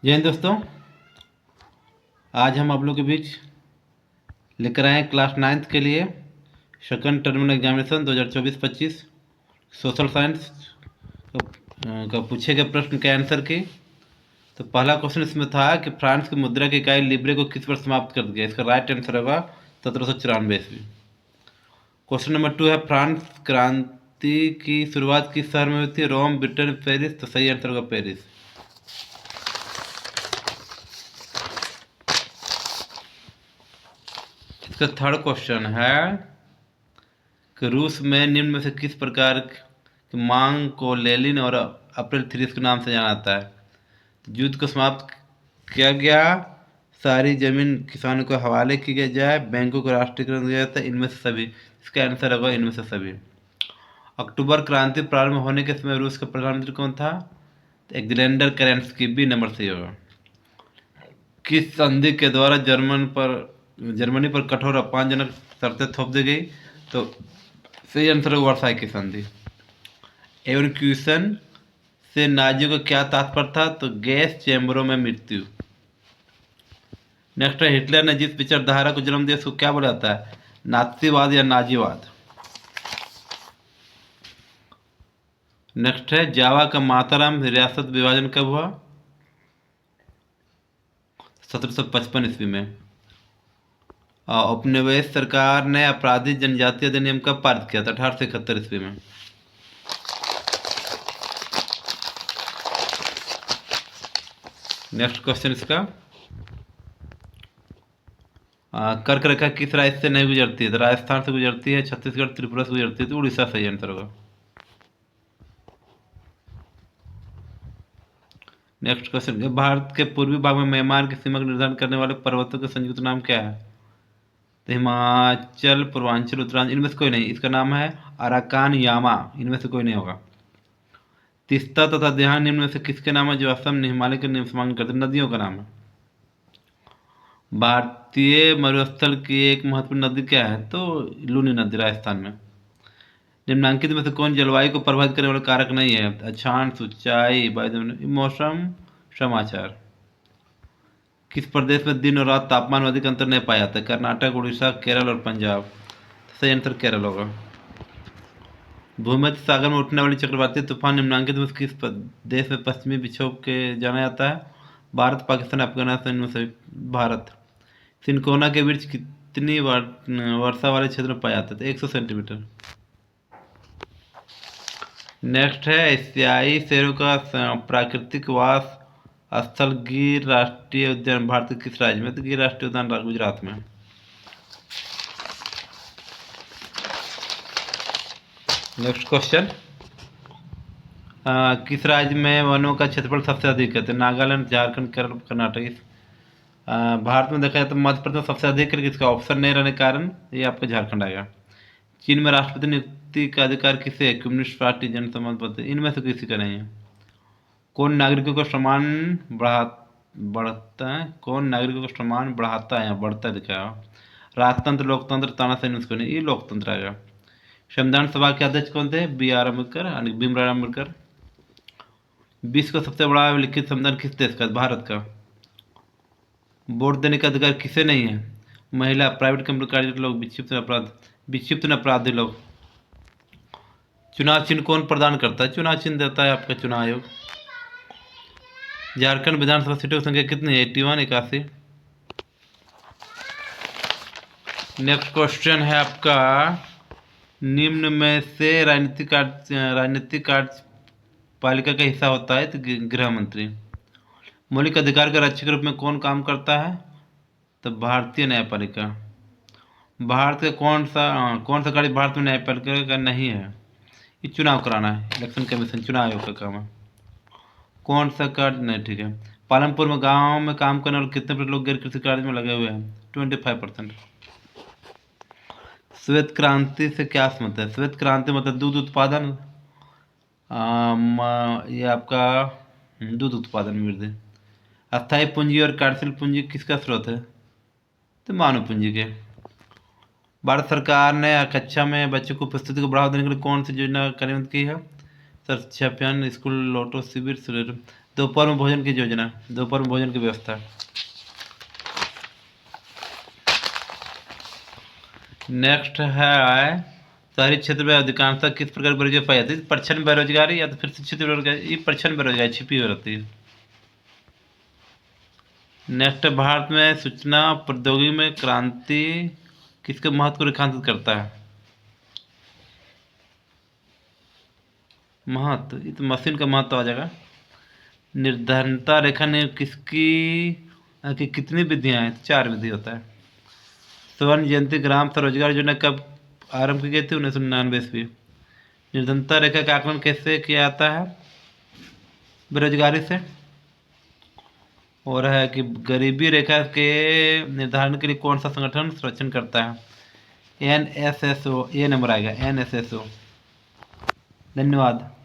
जय हिंद दोस्तों। आज हम आप लोग के बीच लेकर आए हैं क्लास नाइन्थ के लिए second terminal examination 2024-25 social science का पूछे गए प्रश्न के आंसर की। तो पहला क्वेश्चन इसमें था कि फ्रांस की मुद्रा की इकाई लिब्रे को किस वर्ष समाप्त कर दिया। इसका राइट आंसर होगा 1794 ईस्वी। क्वेश्चन नंबर 2 है फ्रांस क्रांति की शुरुआत किस शहर में हुई थी। रोम, ब्रिटेन, पेरिस। तो सही आंसर होगा पेरिस। इसका थर्ड क्वेश्चन है कि रूस में निम्न में से किस प्रकार की मांग को लेनिन और अप्रैल 3 के नाम से जाना जाता है। युद्ध को समाप्त किया गया, सारी जमीन किसानों को हवाले की जाए, बैंकों को राष्ट्रीयकरण किया जाता है, इनमें से सभी। इसका आंसर होगा इनमें से सभी। अक्टूबर क्रांति प्रारंभ होने के समय रूस का प्रधानमंत्री कौन था। एलेक्जेंडर केरेंस्की। बी नंबर सही होगा। किस संधि के द्वारा जर्मनी पर कठोर अपमानजनक शर्तें थोप दी गई। तो सही आंसर है वर्साई की संधि। एवरक्यूशन से नाजियों का क्या तात्पर्य था। तो गैस चैम्बरों में मृत्यु। नेक्स्ट है हिटलर ने जिस विचारधारा को जन्म दिया उसको क्या बोला जाता है। नात्सीवाद या नाजीवाद। नेक्स्ट है जावा का माताराम रियासत विभाजन कब हुआ। 1755 ईस्वी में। उपनिवेश सरकार ने आपराधिक जनजाति अधिनियम कब पारित किया था। 1871 ईस्वी में। नेक्स्ट क्वेश्चन इसका कर्क रेखा किस राज्य से नहीं गुजरती है। तो राजस्थान से गुजरती है, छत्तीसगढ़, त्रिपुरा से गुजरती है, तो उड़ीसा सही आंसर होगा। नेक्स्ट क्वेश्चन भारत के पूर्वी भाग में म्यांमार की सीमा का निर्धारण करने वाले पर्वतों के संयुक्त नाम क्या है। तो हिमाचल, पूर्वांचल, उत्तरांचल। इनमें से कोई नहीं। इसका नाम है अराकान यामा। इनमें से कोई नहीं होगा। तीस्ता तथा देहान निम्न में से किसके नाम है जो असम हिमालय के निम्न समांग करते नदियों का नाम है। भारतीय मरुस्थल की एक महत्वपूर्ण नदी क्या है। तो लूनी नदी राजस्थान में। निम्नांकित में से कौन जलवायु को प्रभावित करने वाला कारक नहीं है। अक्षांश, ऊंचाई, मौसम, समाचार। किस प्रदेश में दिन और रात तापमान में अधिक अंतर नहीं पाया जाता। कर्नाटक, उड़ीसा, केरल और पंजाब। सही आंसर केरल होगा। भूमध्य सागर में उठने वाली चक्रवाती तूफान निम्नांकित में से किस देश में पश्चिमी विक्षोभ के जाना जाता है। भारत, पाकिस्तान, अफगानिस्तान। इनमें से भारत। सिनकोना के वृक्ष कितनी वर्षा वाले क्षेत्र में पाया जाता है। 100 सेंटीमीटर। नेक्स्ट है एशियाई शेरों का प्राकृतिक वास स्थल गिर राष्ट्रीय उद्यान भारत के किस राज्य में। तो गिर राष्ट्रीय उद्यान गुजरात में। नेक्स्ट क्वेश्चन किस राज्य में वनों का क्षेत्रफल सबसे अधिक है। तो नागालैंड, झारखंड, केरल, कर्नाटक। भारत में देखा जाए तो मध्य प्रदेश सबसे अधिक है। इसका ऑप्शन नहीं रहने के कारण ये आपका झारखंड आएगा। चीन में राष्ट्रपति नियुक्ति का अधिकार किसे है। कम्युनिस्ट पार्टी, जनसंघ पद। इनमें से किसी का नहीं है। कौन नागरिकों का सम्मान बढ़ता है। कौन नागरिकों का सम्मान बढ़ाता है या बढ़ता दिखा। राजतंत्र, लोकतंत्र, तानाशाही। इसको नहीं, ये लोकतंत्र आएगा। संविधान सभा के अध्यक्ष कौन थे। बी आर अम्बेडकर यानी भीमराव अम्बेडकर। विश्व का सबसे बड़ा लिखित संविधान किस देश का। भारत का। वोट देने का अधिकार किसे नहीं है। महिला, प्राइवेट कंपनी कार्यरत लोग, विक्षिप्त अपराधी लोग। चुनाव चिन्ह कौन प्रदान करता है। चुनाव चिन्ह देता है आपका चुनाव आयोग। झारखंड विधानसभा सीटों की संख्या कितनी है। 81, 81। नेक्स्ट क्वेश्चन है आपका निम्न में से राजनीतिक कार्यपालिका का हिस्सा होता है। तो गृह मंत्री। मौलिक अधिकार के रक्षक के रूप में कौन काम करता है। तो भारतीय न्यायपालिका। भारत का कौन सा कार्य भारत में न्यायपालिका का नहीं है। ये चुनाव कराना है। इलेक्शन कमीशन चुनाव आयोग का काम है। कौन सा कार्य नहीं, ठीक है। पालमपुर में गांव में काम करने वाले कितने लोग गैर कृषि कार्य में लगे हुए हैं। 25%। श्वेत क्रांति से क्या समझते हैं। श्वेत क्रांति मतलब दूध उत्पादन। ये आपका दूध उत्पादन वृद्धि। अस्थायी पूंजी और कार्यशील पूंजी किसका स्रोत है। तो मानव पूंजी के। भारत सरकार ने कक्षा में बच्चों को उपस्थिति को बढ़ावा देने के लिए कौन सी योजना कार्यान्वित की है। शिक्षा अभियान, स्कूल लौटो शिविर, दोपहर में भोजन की योजना, दोपहर में भोजन की व्यवस्था। नेक्स्ट है शहरी क्षेत्र में अधिकांशतः किस प्रकार की बेरोजगारी पाई जाती है? प्रच्छन्न बेरोजगारी या तो फिर शिक्षित बेरोजगारी, ये प्रच्छन्न बेरोजगारी छिपी हुई रहती है। नेक्स्ट, भारत में सूचना प्रौद्योगिकी में क्रांति किसके महत्व को रेखांकित करता है? महत्व, ये तो मशीन का महत्व आ जाएगा। निर्धनता रेखा ने कि कितनी विधियां हैं? 4 विधि होता है। स्वर्ण जयंती ग्राम स्वरोजगार योजना कब आरंभ की गई थी? 1999 ईस्वी। निर्धनता रेखा का आकलन कैसे किया जाता है? बेरोजगारी से। और है कि गरीबी रेखा के निर्धारण के लिए कौन सा संगठन संरक्षण करता है? NSSO, ये नंबर आएगा NSSO। धन्यवाद।